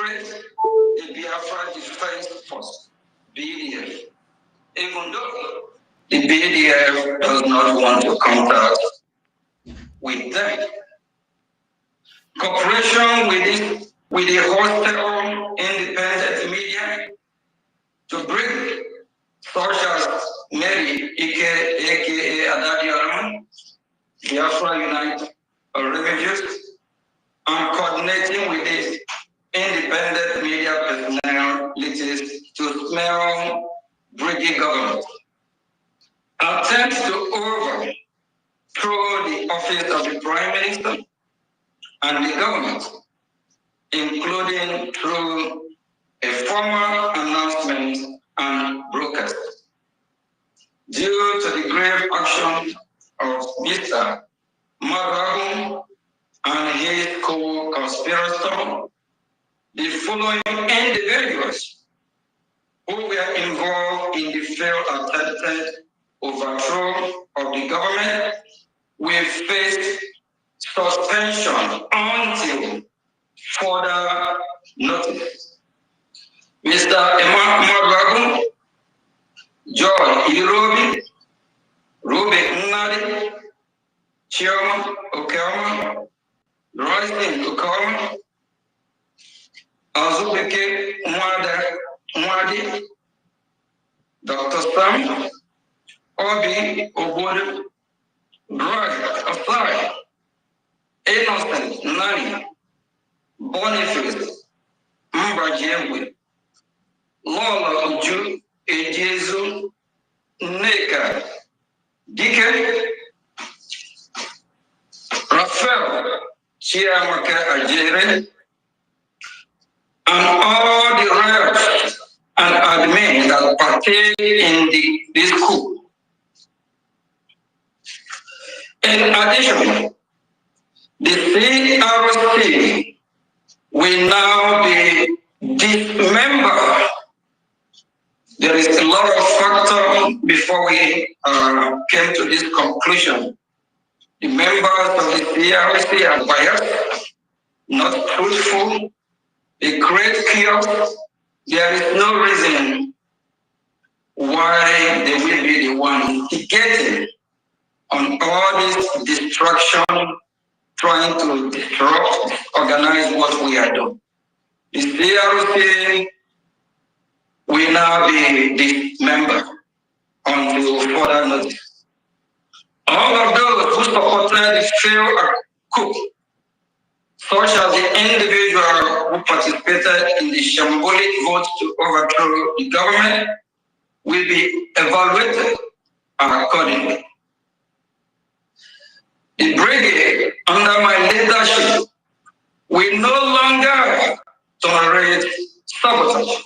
create the Biafra Defense Force, BDF, even though the BDF does not want to contact with them. Cooperation with the hostile independent media to bring such as Mary aka Adadiaran, Biafra Unite Refugees, and coordinating with the independent media personalities to smell Brgie government. Attempts to overthrow the office of the Prime Minister and the government, including through a formal announcement and broadcast. Due to the grave action of Mr. Marabu and his co-conspirator, the following individuals who were involved in the failed attempted overthrow of the government will face suspension until further notice. Mr. Marabu, Joy Irobi, Ruby Nnadi, Chioma Okama, Royston Okama, Azubeke Mwadi, Dr. Sam, Obi Obodo, Brgie Afari, Innocent Nani, Boniface Brgie, Lola Uju Ejezu, Neka Dike, Rafael Chiamaka Ajere, and all the reps and admin that partake in this coup. In addition, the CRC will now be dismembered. There is a lot of factors before we came to this conclusion. The members of the CRC are biased, not truthful, they create chaos. There is no reason why they will be the one instigating on all this destruction, trying to disrupt, organize what we are doing. The CRC will now be dismembered until further notice. All of those who supported the failed coup, such as the individual who participated in the shambolic vote to overthrow the government, will be evaluated accordingly. The brigade, under my leadership, will no longer tolerate sabotage.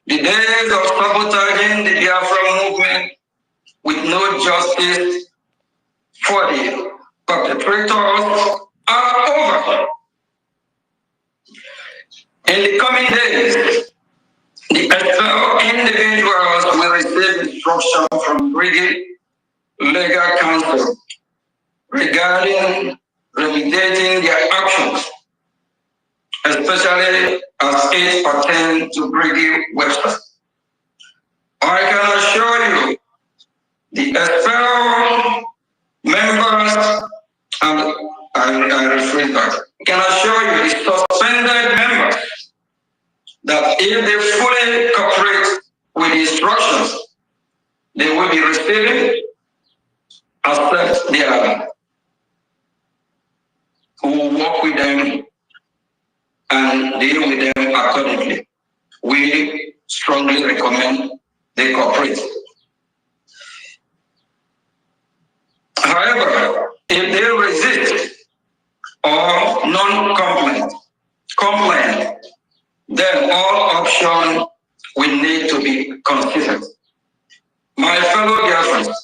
The days of sabotaging the Biafra movement with no justice for the perpetrators are over. In the coming days, the expelled individuals will receive instruction from Brigade Legal Counsel regarding remediating their actions, especially as it pertains to Brigade website. I can assure you, the expelled members, and I rephrase that, I can assure you, the suspended members, that if they fully cooperate with the instructions, they will be receiving, accept their, who will work with them and deal with them accordingly. We strongly recommend they cooperate. However, if they resist or non-compliant, then all options will need to be considered. My fellow Biafrans,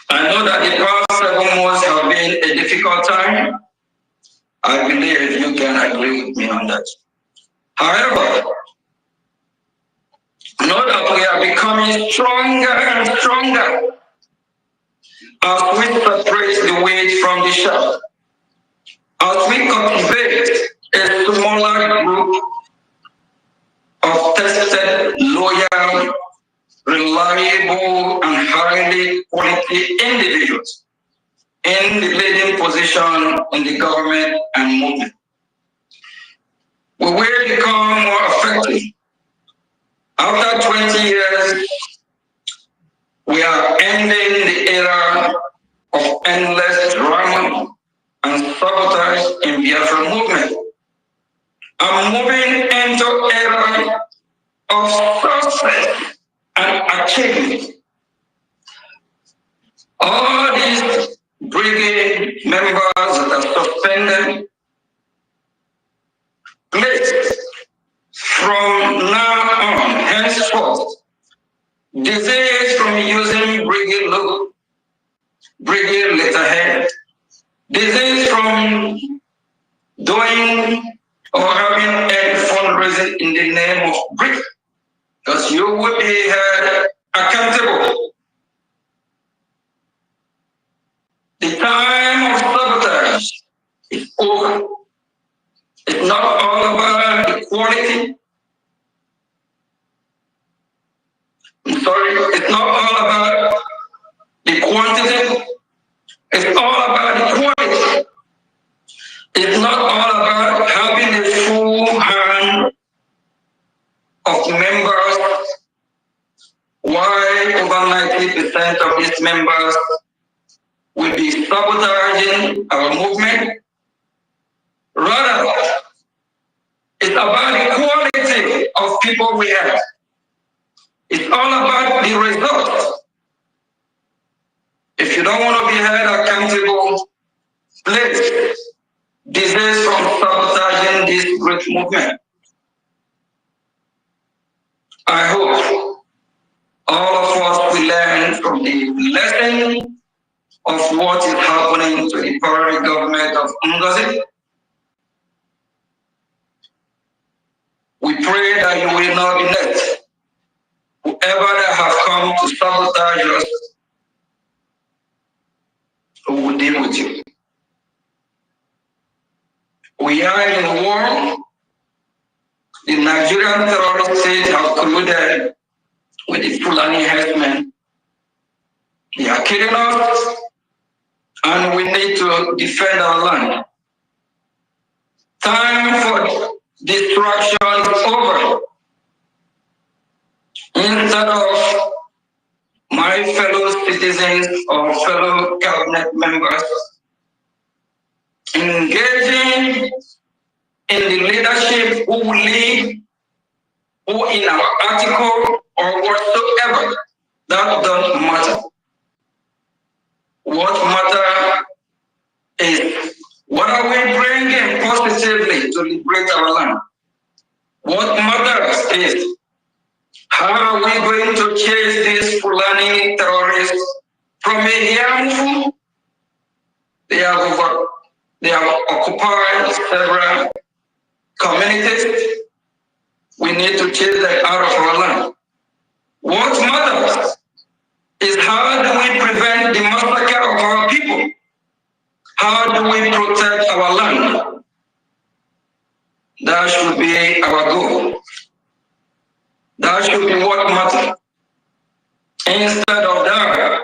I know that the past 7 months have been a difficult time. I believe you can agree with me on that. However, know that we are becoming stronger and stronger as we separate the wheat from the chaff, as we cultivate a smaller group of tested, loyal, reliable, and highly quality individuals in the leading position in the government and movement. We will become more effective. After 20 years, we are ending the era of endless drama and sabotage in Biafra movement. I'm moving into an era of success and achievement. All these brigade members that are suspended, please, from now on, henceforth, disease from using brigade logo, brigade letterhead, disease from doing or having a fundraising in the name of brigade, because you will be held accountable. The time of sabotage is over. It's not all about the quality. I'm sorry, it's not all about the quantity. It's all about the quality. It's not all about having a full hand of members. Why over 90% of these members will be sabotaging our movement? Rather, it's about the quality of people we have. It's all about the results. If you don't want to be held accountable, please desist from sabotaging this great movement. I hope all of us will learn from the lesson of what is happening to the party government of NGOZI. We pray that you will not be next. Whoever that have come to sabotage us, who will deal with you. We are in a war. The Nigerian terrorist state have colluded with the Fulani herdsmen. They are killing us, and we need to defend our land. Time for destruction is over. Instead of my fellow citizens or fellow cabinet members engaging in the leadership who will lead, who in our article or whatsoever, that doesn't matter. What matters is what are we bringing positively to liberate our land? What matters is how are we going to chase these Fulani terrorists from a Yamufu? They have occupied several communities. We need to chase them out of our land. What matters is how do we prevent the massacre of our people? How do we protect our land? That should be our goal. That should be what matters. Instead of that,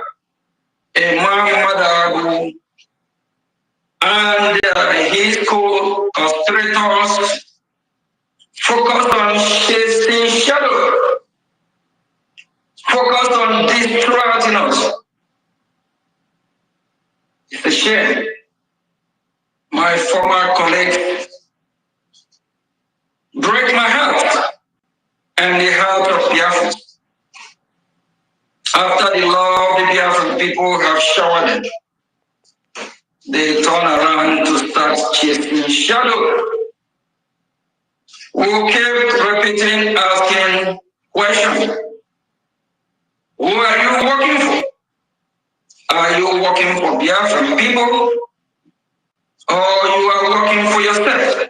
a man and his co-conspirators focus on chasing shadow, focus on distracting us. It's a shame. My former colleague break my heart and the heart of Biafra. After the love the Biafran people have showered them, they turn around to start chasing shadow. We keep repeating, asking questions. Who are you working for? Are you working for Biafran people? Or you are working for yourself?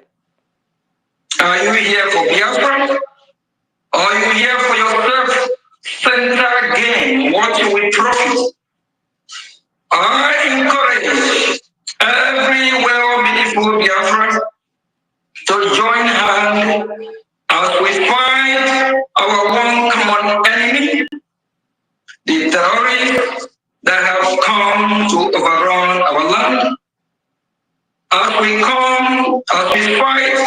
Are you here for Biafra? Or are you here for yourself? Center gain, what you will profit. I encourage every well-meaningful Biafran to join hands as we fight our one common enemy, the terrorists that have come to overrun our land. As we fight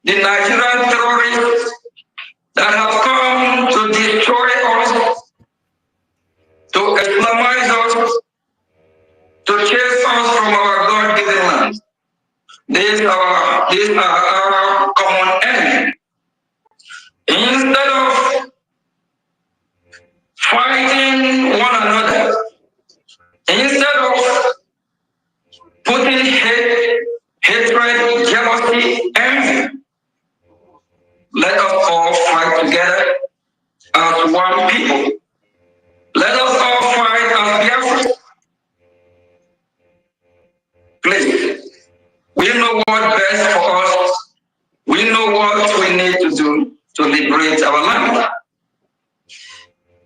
the Nigerian terrorists that have come to destroy us, to Islamize us, to chase us from our God-given land. These are our common enemy. Instead of fighting one another, instead of putting hatred, jealousy, envy, let us all fight together as one people. Let us all fight as Biafra. Please, we know what's best for us. We know what we need to do to liberate our land.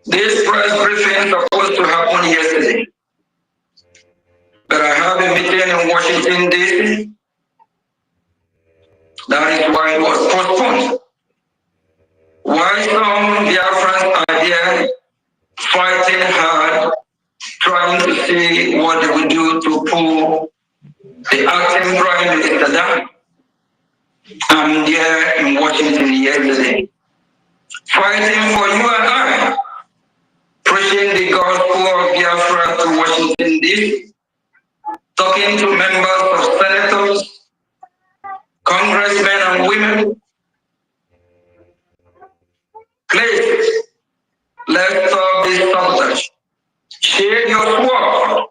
This press briefing was supposed to happen yesterday, but I have a meeting in Washington, D.C. That is why it was postponed. Why some Biafrans are there fighting hard, trying to see what they will do to pull the acting Prime Minister down. I'm there in Washington yesterday, fighting for you and I, preaching the gospel of Biafra to Washington, D.C., talking to members of senators, congressmen and women. Please, let's stop this sabotage. Share your sword.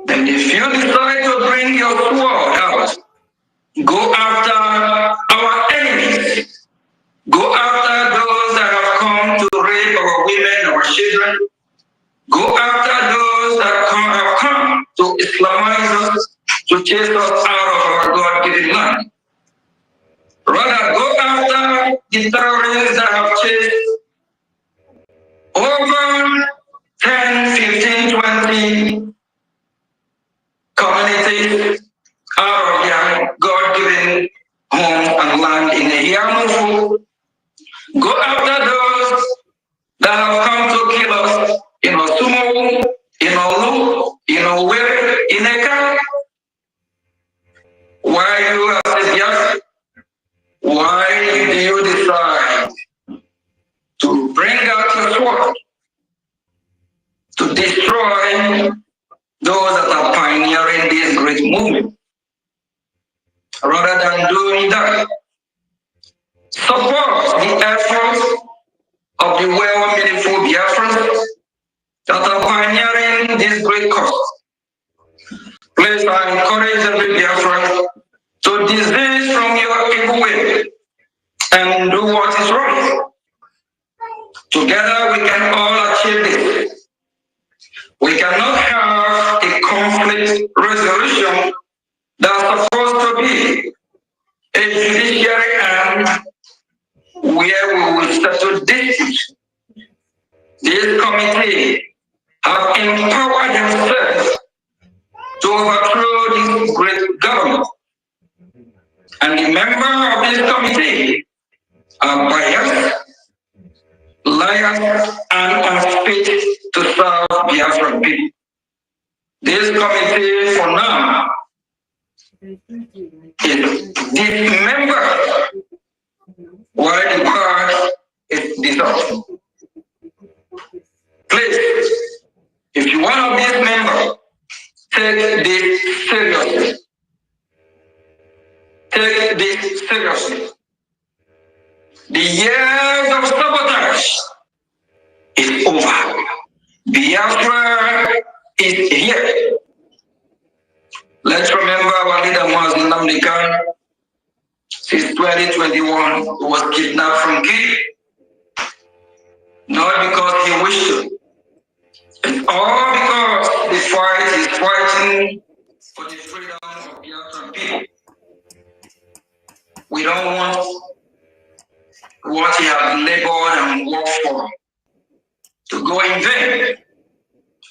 And if you decide to bring your sword out, go after our enemies. Go after those that have come to rape our women, our children. Go after those that have come to Islamize us, to chase us out of our God-given land. Rather, go after the terrorists that have chased over 10, 15, 20 communities out of their God-given homes and land in the Yamufu. Go after those that have come to kill us in Osumo, in Olu, in Owerri, in Eka. Why you as a Biafra? Why do you decide to bring out your sword to destroy those that are pioneering this great movement? Rather than doing that, support the efforts of the well-meaningful Biafrans that are pioneering this great cause. Please, I encourage every Biafran to desist from your evil way and do what is right. Together we can all achieve this. We cannot have a conflict resolution that's supposed to be a judiciary and where we will settle disputes. This committee have empowered themselves to overthrow this great government. And the members of this committee are biased, liars, and unfit to serve Biafran people. This committee, for now, is dismembered while the part is dissolved. Please, if you want to be a member, take this seriously. Take this seriously. The years of sabotage is over. Biafra is here. Let's remember our leader Muslim Namdekan. Since 2021, he was kidnapped from Kyiv. Not because he wished to. It's all because the fight is fighting for the freedom of Biafran people. We don't want what he has labored and worked for to go in vain.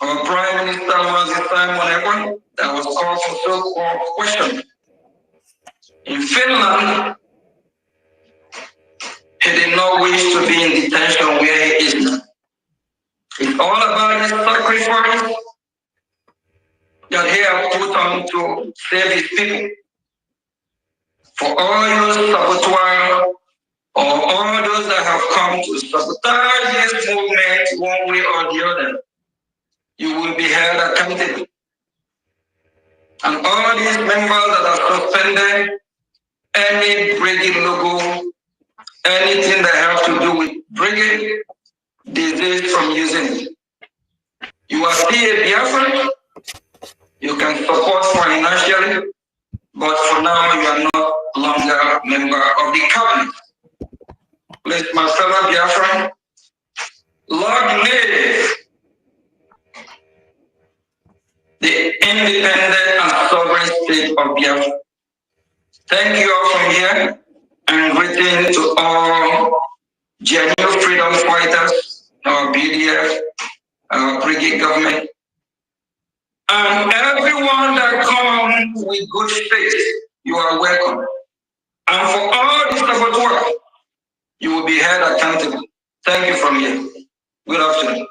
Our Prime Minister was the time on everyone that was called for so-called question. In Finland, he did not wish to be in detention where he is now. It's all about his sacrifice that he has put on to save his people. For all your saboteur or all those that have come to sabotage this movement one way or the other, you will be held accountable. And all these members that are suspended, any Brgie logo, anything that has to do with Brgie, desist from using it. You are still a Biafran, you can support financially, but for now you are no longer a member of the cabinet. Please, my fellow Biafran, Lord live the independent and sovereign state of Biafra. Thank you all from here, and greeting to all genuine freedom fighters, our BDF, our Brigade government, and everyone that comes with good faith, you are welcome. And for all this saboteurs, you will be held accountable. Thank you from here. Good afternoon.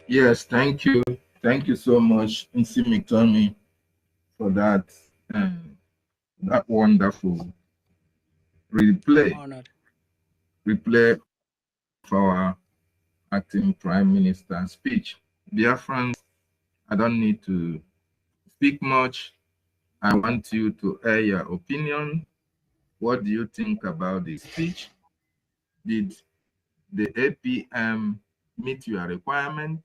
Yes, thank you. Thank you so much, Nsi McTommy, for that that wonderful replay of our acting Prime Minister's speech. Biafrans, I don't need to speak much. I want you to air your opinion. What do you think about this speech? Did the APM meet your requirement?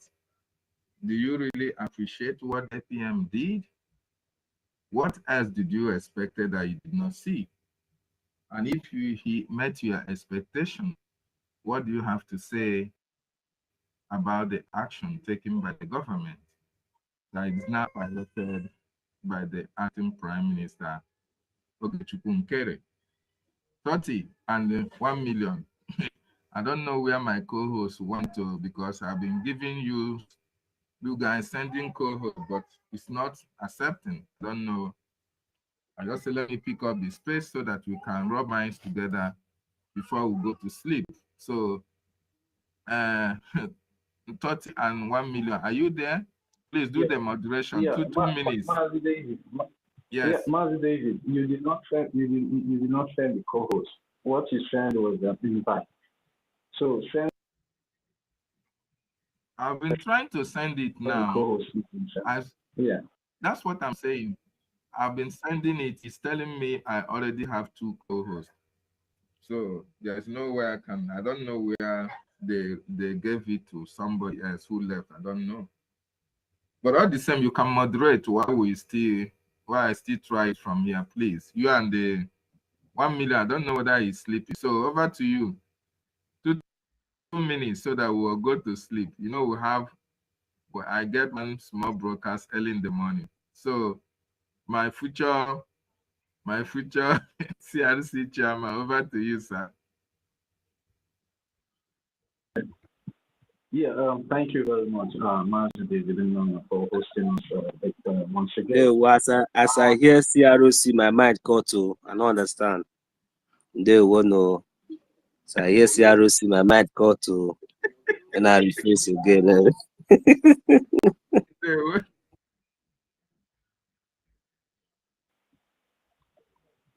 Do you really appreciate what APM did? What else did you expect that you did not see? And if he met your expectation, what do you have to say about the action taken by the government that is now piloted by the acting Prime Minister, Ogechukwu 30 and 1 million. I don't know where my co-hosts want to, because I've been giving you guys sending co-hosts, but it's not accepting. I don't know. I just say, let me pick up the space so that we can rub minds together before we go to sleep. So 30 and 1 million. Are you there? Please do the moderation. Yeah, 2 minutes. David. Yes. Yeah, David, you did not send the co-host. What you sent was the invite. So send. I've been trying to send it now. Yeah. That's what I'm saying. I've been sending it. It's telling me I already have 2 co-hosts. So there's no way I can. I don't know where they gave it to somebody else who left. I don't know. But all the same, you can moderate while I still try it from here, please. You and the 1 million. I don't know whether he's sleeping. So over to you. 2 minutes so that we'll go to sleep. You know, I get one small broadcast early in the morning. So my future CRC chairman, over to you, sir. Yeah, thank you very much, Master David, for hosting us once again. Hey, well, as I hear CROC, my mind got to, I don't understand. They won't know. So I hear CROC, my mind got to, and I refuse again.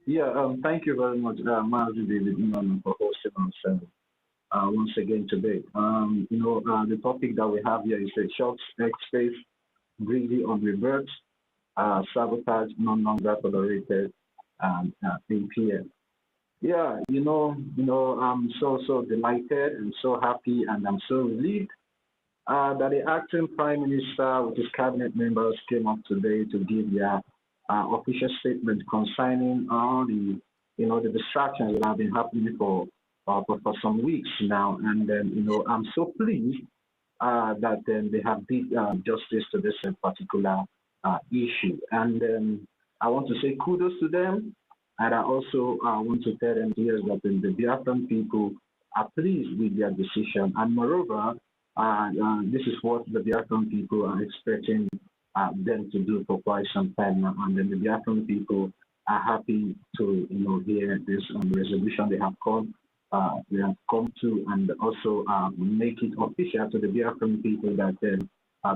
Yeah, thank you very much, Master David, for hosting us once again today. The topic that we have here is a short space, greedy on rebirth, sabotage no longer tolerated, APM. Yeah, I'm so delighted and so happy, and I'm so relieved that the acting Prime Minister with his cabinet members came up today to give their official statement concerning all the distractions that have been happening for some weeks now. And I'm so pleased that they have did justice to this particular issue. And I want to say kudos to them. And I also want to tell them here that the Biafran people are pleased with their decision. And moreover, This is what the Biafran people are expecting them to do for quite some time now, and then the Biafran people are happy to hear this resolution they have come to, and also make it official to the Biafran people that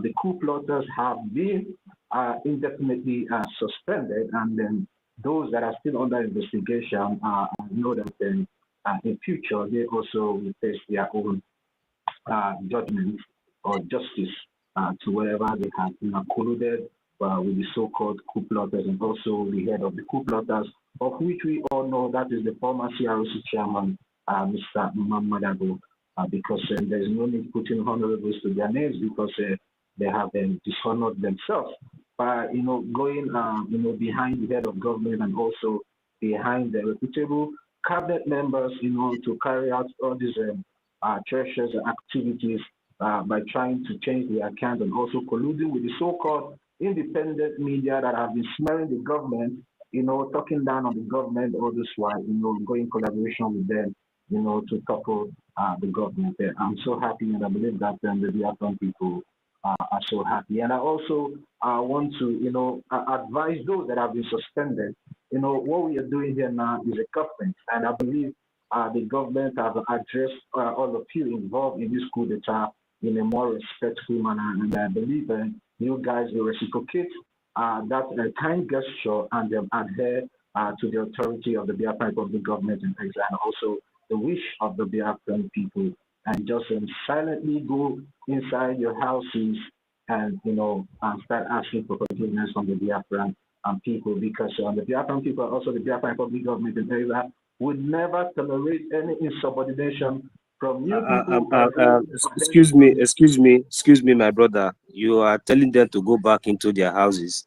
the coup plotters have been indefinitely suspended, and then those that are still under investigation know that in future they also will face their own judgment or justice to wherever they have been colluded with the so-called coup plotters, and also the head of the coup plotters, of which we all know that is the former CROC chairman, Mr. Mamadago, because there's no need putting honorables to their names, because they have dishonored themselves by going behind the head of government and also behind the reputable cabinet members to carry out all these treasures activities by trying to change the account, and also colluding with the so-called independent media that have been smearing the government, talking down on the government, all this while, going in collaboration with them, to topple the government there. I'm so happy, and I believe that the Biafran people are so happy. And I also want to, advise those that have been suspended. What we are doing here now is a government, and I believe the government have addressed all of you involved in this coup d'etat in a more respectful manner, and I believe you guys will reciprocate that kind gesture and adhere to the authority of the Biafran Republic government in exile, and also the wish of the Biafran people, and just silently go inside your houses and start asking for forgiveness from the Biafran people, because the Biafran people, also the Biafran Republic government in exile, would never tolerate any insubordination from you people. Excuse me, my brother. You are telling them to go back into their houses.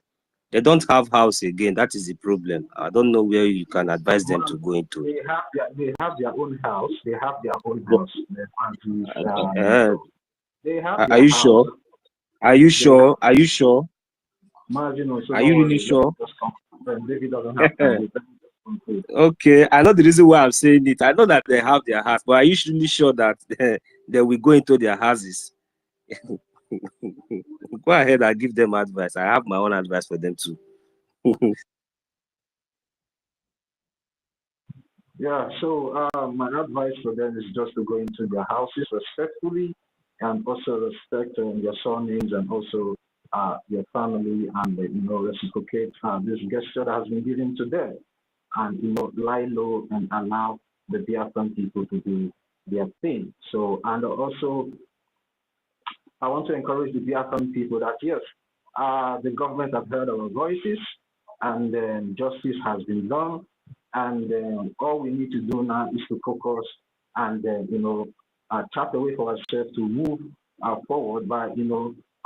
They don't have house again. That is the problem. I don't know where you can advise them to go into. They have their own house. They have their own house. They have are you house. Sure? Are you sure? Are you sure? Are you really sure? Okay, I know the reason why I'm saying it. I know that they have their house, but are you really sure that they will go into their houses? Go ahead and give them advice. I have my own advice for them too. Yeah, so my advice for them is just to go into their houses respectfully, and also respect their surnames, and also their family, and reciprocate this gesture that has been given to them, and lie low and allow the Biafran people to do their thing. So, and also I want to encourage the Biafran people that yes, the government have heard our voices, and justice has been done, and all we need to do now is to focus and chart a way for ourselves to move forward by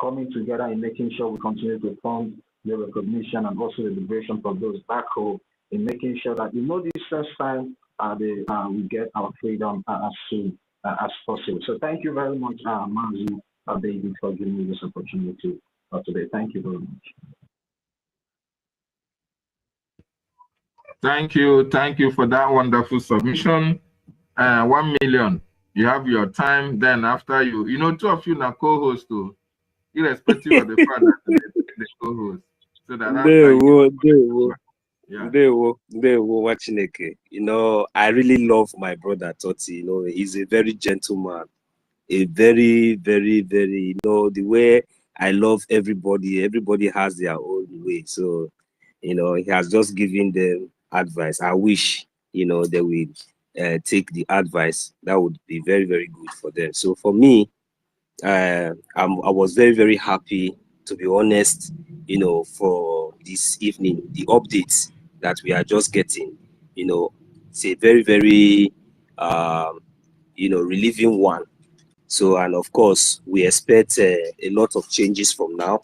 coming together and making sure we continue to fund the recognition and also the liberation for those back home, in making sure that this first time we get our freedom as soon as possible. So thank you very much, Mazi David, for giving me this opportunity today. Thank you very much. Thank you for that wonderful submission. 1 million. You have your time. Then after two of you now co-host too, irrespective of the fact that they co-host. So that they were watching it. I really love my brother Toti. He's a very gentleman, a very, very, very, the way I love everybody. Everybody has their own way. So, he has just given them advice. I wish, they will take the advice. That would be very, very good for them. So for me, I was very, very happy, to be honest, for this evening, the updates that we are just getting, it's a very, very, relieving one. So, and of course, we expect a lot of changes from now,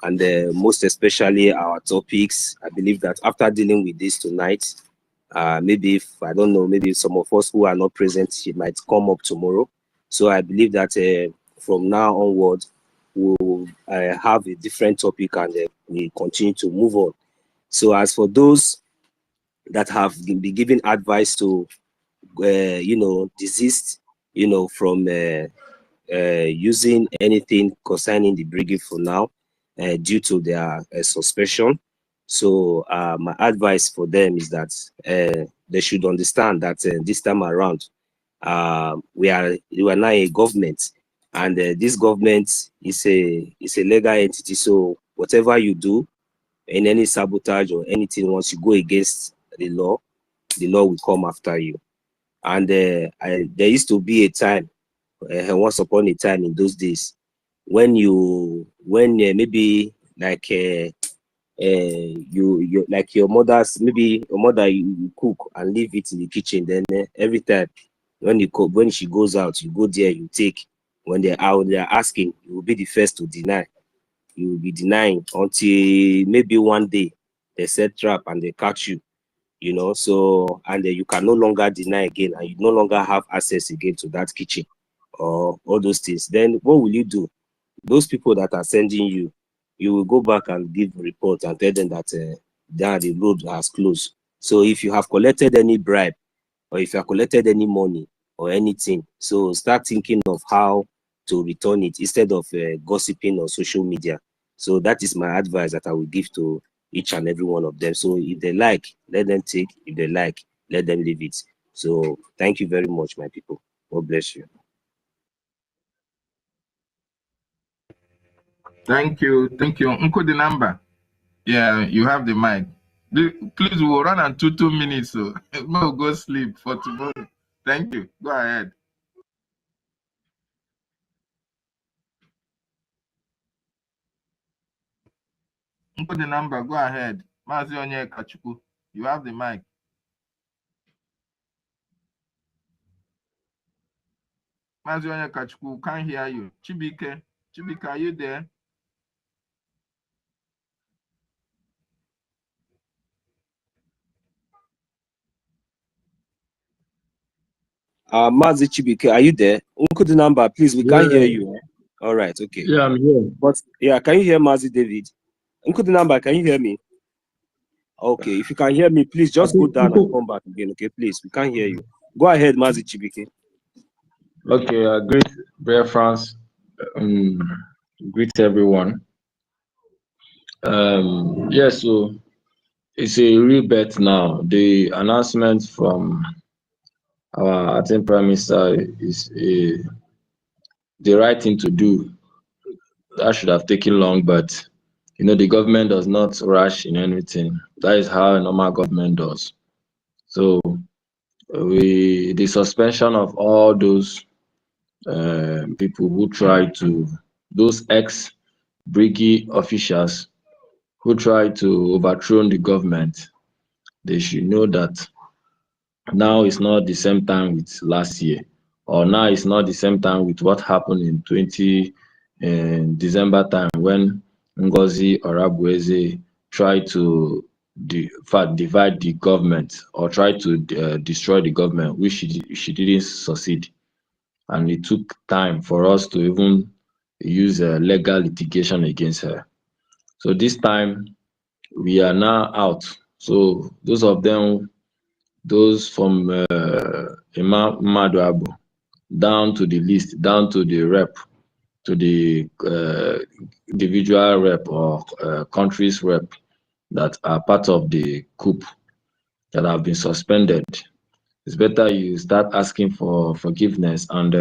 and most especially our topics. I believe that after dealing with this tonight, maybe I don't know, maybe some of us who are not present, it might come up tomorrow. So I believe that from now onward, we'll have a different topic, and we continue to move on. So as for those that have been given advice to, desist, from using anything concerning the Brgie for now, due to their suspension. So my advice for them is that they should understand that this time around, we are now a government, and this government is a legal entity. So whatever you do in any sabotage or anything, once you go against the law will come after you. And there used to be a time, once upon a time in those days, when maybe like you like your mother's, maybe your mother, you cook and leave it in the kitchen, then every time when she goes out, you go there, you take. When they're out, they're asking, you will be the first to deny. You will be denying until maybe one day they set trap and they catch you, you know. So, and you can no longer deny again, and you no longer have access again to that kitchen or all those things. Then what will you do? Those people that are sending you, you will go back and give report and tell them that the road has closed. So if you have collected any bribe, or if you have collected any money or anything, so start thinking of how to return it instead of gossiping on social media. So that is my advice that I will give to each and every one of them. So if they like, let them take. If they like, let them leave it. So thank you very much, my people. God bless you. Thank you. Uncle, the number. Yeah, you have the mic. Please, we'll run on 2 minutes, so we'll go sleep for tomorrow. Thank you. Go ahead. Uncle, the number. Go ahead. Mazi Onye Kachuku, you have the mic. Mazi Onye Kachuku, can't hear you. Chibike, are you there? Mazi Chibike, are you there? Uncle the number, please, we can't hear you. All right, okay. Yeah, I'm here. But yeah, can you hear Mazi David? Uncle the number, can you hear me? Okay, if you can hear me, please just go down and come back again. Okay, please, we can't hear you. Go ahead, Mazi Chibike. Okay, great BIAFRANS. Greet everyone. Yeah, so it's a real bet now. The announcement from our acting Prime Minister is the right thing to do. That should have taken long, but you know, the government does not rush in anything. That is how a normal government does. So the suspension of all those people who try to, those ex-Brgie officials who try to overthrow the government, they should know that now is not the same time with last year, or now is not the same time with what happened in December time when NGOZI or Abueze tried to divide the government or try to destroy the government, which she didn't succeed. And it took time for us to even use legal litigation against her. So this time we are now out. So those of them, those from Imam Maduabu down to the list, down to the rep, to the individual rep or countries rep that are part of the coup that have been suspended, it's better you start asking for forgiveness and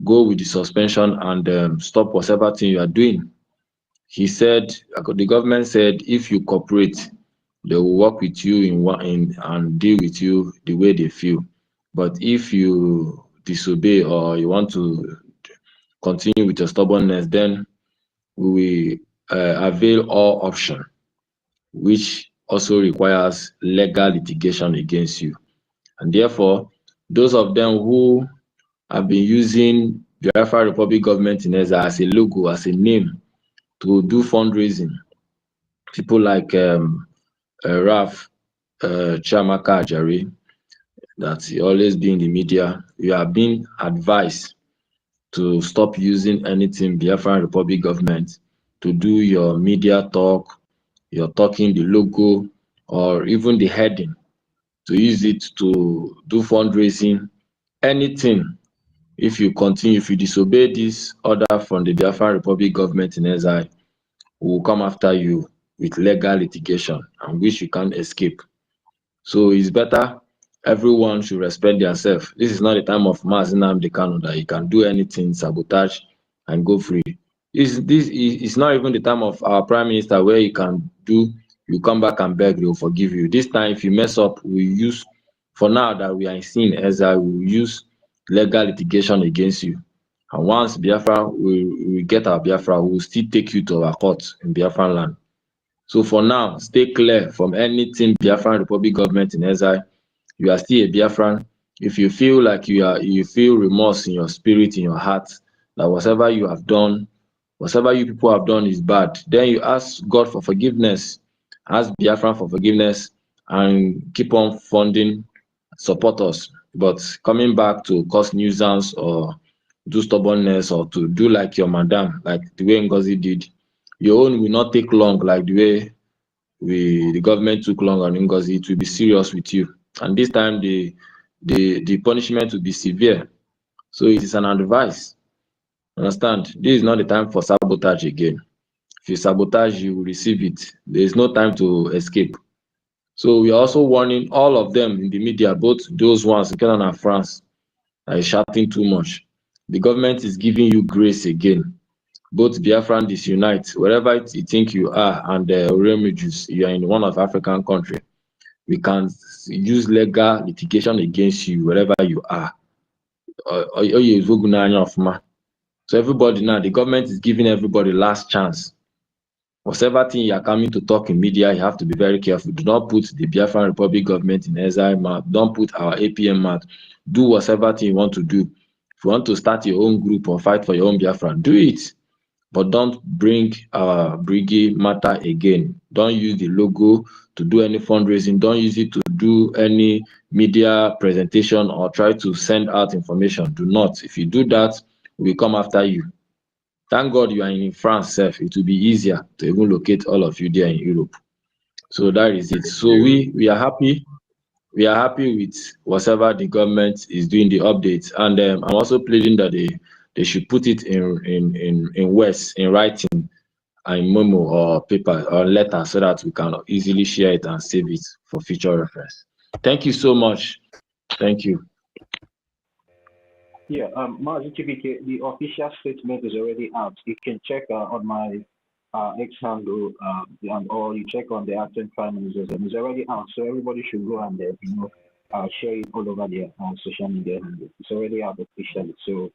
go with the suspension and stop whatever thing you are doing. He said, the government said, if you cooperate, they will work with you and deal with you the way they feel. But if you disobey or you want to continue with your stubbornness, then we will avail all option, which also requires legal litigation against you. And therefore, those of them who have been using Biafra Republic government in Ezra as a logo, as a name to do fundraising, people like Raf Chiamaka Ajari, that always be in the media, you have been advised to stop using anything Biafra Republic government to do your media talk, your talking, the logo, or even the heading, to use it to do fundraising, anything If you continue, if you disobey this order from the Biafran Republic government in exile, we will come after you with legal litigation and which you can't escape. So it's better everyone should respect themselves. This is not the time of Mazi Nnamdi Kanu that you can do anything, sabotage, and go free. This is not even the time of our prime minister where you can do, you come back and beg, they will forgive you. This time, if you mess up, we use, for now that we are in sin exile, we will use legal litigation against you. And once Biafra, we get our Biafra, we will still take you to our court in Biafran land. So for now, stay clear from anything Biafran Republic government in exile. You are still a Biafran. If you feel like you feel remorse in your spirit, in your heart, that whatever you have done, whatever you people have done is bad, then you ask God for forgiveness, ask Biafran for forgiveness, and keep on funding, support us. But coming back to cause nuisance or do stubbornness or to do like your madam, like the way NGOZI did, your own will not take long like the way the government took long on NGOZI. It will be serious with you. And this time the punishment will be severe. So it is an advice. Understand? This is not the time for sabotage again. If you sabotage, you will receive it. There is no time to escape. So we are also warning all of them in the media, both those ones in Canada and France, that is shouting too much. The government is giving you grace again. Both Biafran disunite, wherever you think you are, and the Oremiju's, you are in one of African country. We can use legal litigation against you wherever you are. So everybody now, the government is giving everybody last chance. Whatever thing you are coming to talk in media, you have to be very careful. Do not put the Biafran Republic government in exile mouth. Don't put our APM mouth. Do whatever thing you want to do. If you want to start your own group or fight for your own Biafran, do it. But don't bring our Brgie matter again. Don't use the logo to do any fundraising. Don't use it to do any media presentation or try to send out information. Do not. If you do that, we will come after you. Thank God you are in France, sef. It will be easier to even locate all of you there in Europe. So that is it. So we are happy. We are happy with whatever the government is doing, the updates. And I'm also pleading that they should put it in words, in writing, and memo or paper or letter, so that we can easily share it and save it for future reference. Thank you so much. Thank you. Yeah, Mazi TBK, the official statement is already out. You can check on my X handle, or you check on the acting prime minister. It's already out, so everybody should go and share it all over their social media handle. It's already out officially, so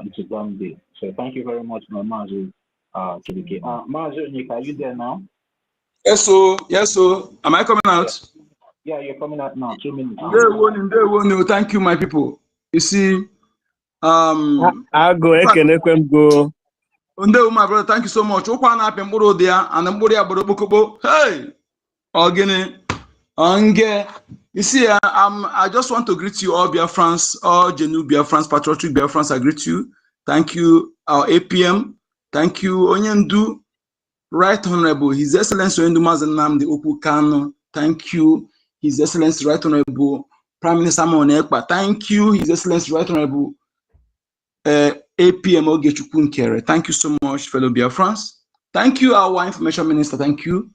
it's a done deal. So thank you very much, Mazi TBK. Mazi, Nick, are you there now? Yes, so. Am I coming out? Yeah, you're coming out now. 2 minutes. Thank you, my people. You see, I'll go. Go. My brother, thank you so much. Hey, you see, I just want to greet you all, BIAFRANS, all genuine BIAFRANS, patriotic BIAFRANS. I greet you. Thank you, our APM. Thank you, Onyendu, Right Honorable, His Excellency Mazi Nnamdi Kanu. Thank you, His Excellency Right Honorable Prime Minister Monekpa. Thank you, His Excellency Right Honorable APM Ogechukwu Nkere. Thank you so much, fellow BIAFRANS. Thank you, our Information Minister. Thank you.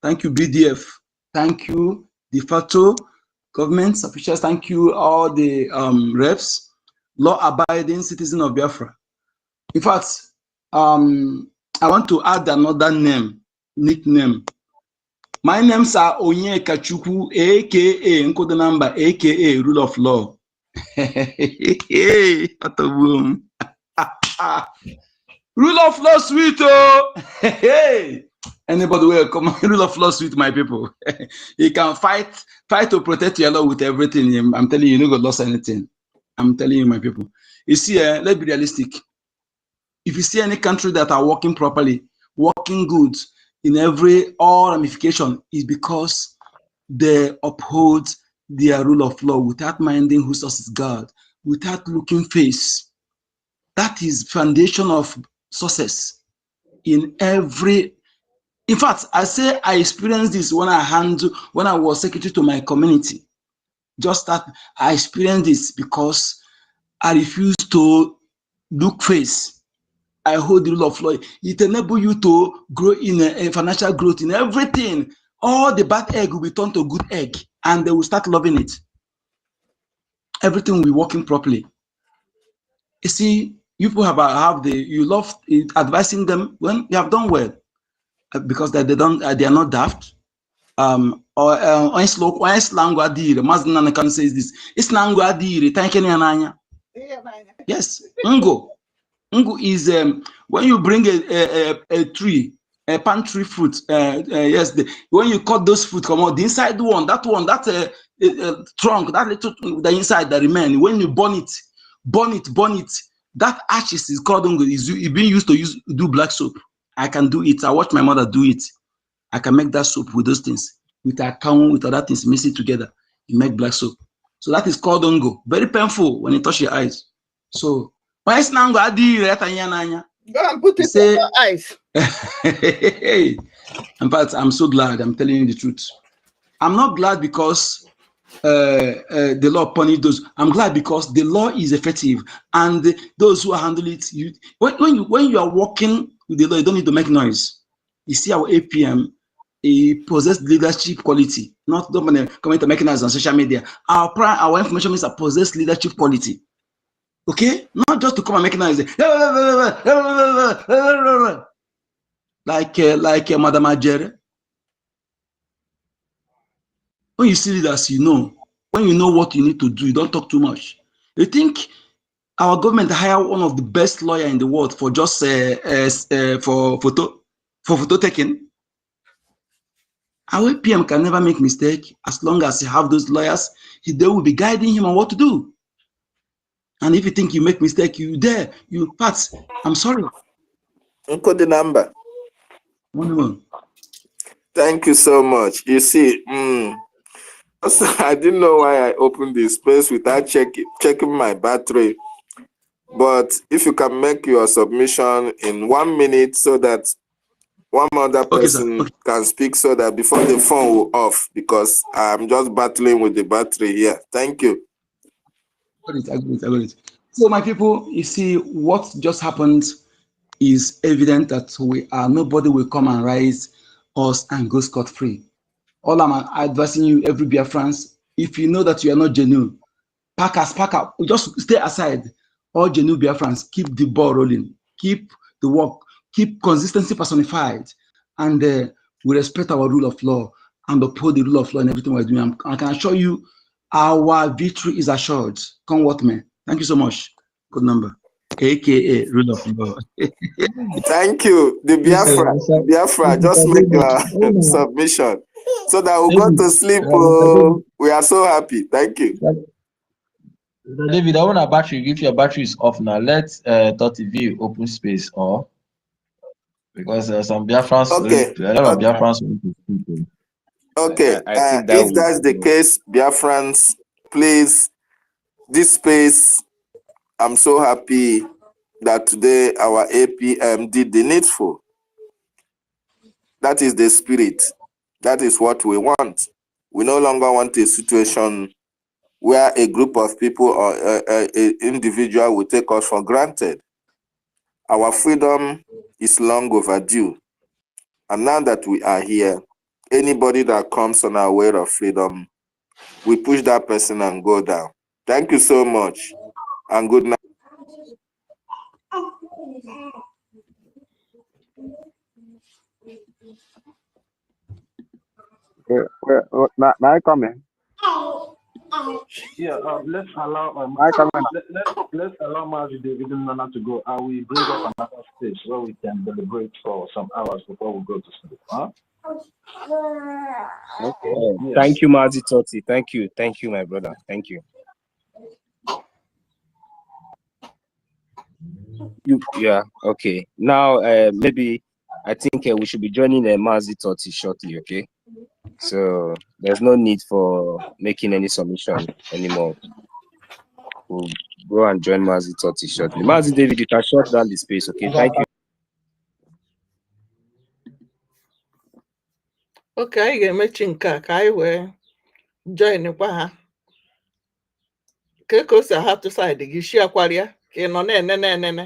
Thank you, BDF. Thank you, de facto government officials. Thank you, all the reps, law-abiding citizens of Biafra. In fact, I want to add another nickname. My names are Onyeka Chukwu, aka Nkodenamba, aka Rule of Law. Rule of Law, sweet. Hey. Anybody will come. Rule of law, sweet, my people. You can fight to protect your law with everything. I'm telling you, you're not gonna lose anything. I'm telling you, my people. You see, let's be realistic. If you see any country that are working properly, working good in all ramification, is because they uphold their rule of law without minding who is God, without looking face. That is foundation of success in every. In fact, I say I experienced this when I was secretary to my community. Just that I experienced this because I refuse to look face. I hold the rule of law. It enables you to grow in financial growth in everything. All the bad egg will be turned to good egg, and they will start loving it. Everything will be working properly. You see, you people you love advising them when you have done well, because they are not daft. Slango adire, Maznana can say this. It's Slango adire, thank you. Yes, Ngo. Ngo is when you bring a tree, a pantry fruit. Yes, when you cut those fruit, come out the inside one, that trunk, that little the inside that remain. When you burn it. That ashes is called Ngo. Is being used to do black soap. I can do it. I watch my mother do it. I can make that soap with those things, with a cow, with other things, mix it together. You make black soap. So that is called Ngo. Very painful when you touch your eyes. So why is Nango adi retanya? Go and put it on your eyes. In fact, I'm so glad. I'm telling you the truth. I'm not glad because the law punish those. I'm glad because the law is effective, and those who handle it. When you are working with the law, you don't need to make noise. You see our APM. He possess leadership quality, not comment to mechanize on social media. Our information is possess leadership quality. Okay, not just to come and mechanize it. Like Madam Ajere. When you see leaders, you know. When you know what you need to do, you don't talk too much. You think our government hire one of the best lawyer in the world for just for photo taking? Our PM can never make mistake as long as you have those lawyers. They will be guiding him on what to do. And if you think you make mistake, you pass. I'm sorry. Encode the number. Thank you so much. You see, I didn't know why I opened this space without checking my battery. But if you can make your submission in 1 minute so that one other person can speak, so that before the phone will off, because I'm just battling with the battery here. Thank you. I got it. So my people, you see what just happened is evident that nobody will come and rise us and go scot-free. All I'm advising you, every Biafrans, if you know that you are not genuine, pack up, just stay aside. All genuine Biafrans, keep the ball rolling, keep the work, keep consistency personified, and we respect our rule of law and uphold the rule of law in everything we're doing. I can assure you our victory is assured. Come what may. Thank you so much. Good number. AKA rule of law. Thank you. The Biafra, just make your submission so that we'll go to sleep. We are so happy. Thank you. David, I want a battery. If your battery is off now, let .tv open space, or because some Biafrans, a lot of Biafrans want to speak. Okay, if that's the case, Biafrans, please, this space, I'm so happy that today our APM did the needful. That is the spirit. That is what we want. We no longer want a situation where a group of people or an individual will take us for granted. Our freedom is long overdue. And now that we are here, anybody that comes on our way of freedom, we push that person and go down. Thank you so much, and good night. Now I come in. Yeah, let's allow let's allow Margie David Nana to go. I will bring up another space where we can deliberate for some hours before we go to sleep. Huh? Okay. Yes. Thank you, Mazi Toti. Thank you, my brother. Thank you. Yeah. Okay. Now, maybe I think we should be joining Mazi Toti shortly. Okay. So there's no need for making any submission anymore. We'll go and join Mazi Toti shortly. Mazi David, you can shut down the space. Okay. Thank you. Okay, I get my chinka. I will join the Kekosa have to side gị share kwaria ka ị nọ na-enene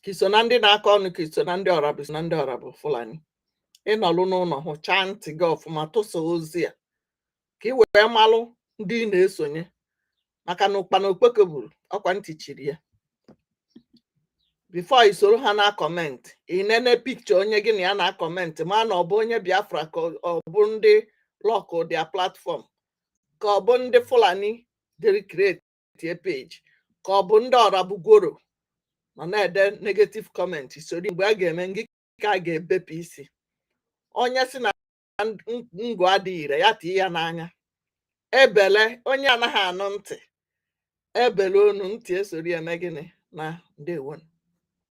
ka iso na ndị na-akọ ọnụ ka iso na ndị ọrabụ na ndị ọrabụ Fulani ịnọlụ n'ụlọ hụchaa ntị gị ọfụma tụsa ozi a ka ị wee malụ ndị ị na-esonye maka na ụkpana okpoko gburu ọkwa ntị chiri ya before isoro ha na comment inene picture onye gị na ya na comment ma na ọ bụ onye Biafra ka ọ bụ ndị local their platform ka ọ bụ ndị Fulani dere create a page ka ọ bụ ndị ọrabugoro nọ na-ede negative comment isoro mgbe a ga-eme ngị ka a ga-ebepụ isi onye si na ngụ adịghị ire ya tie ya n'anya ebele onye anaghị anụ ntị ebele onu ntị esori eme gịnị na ndewo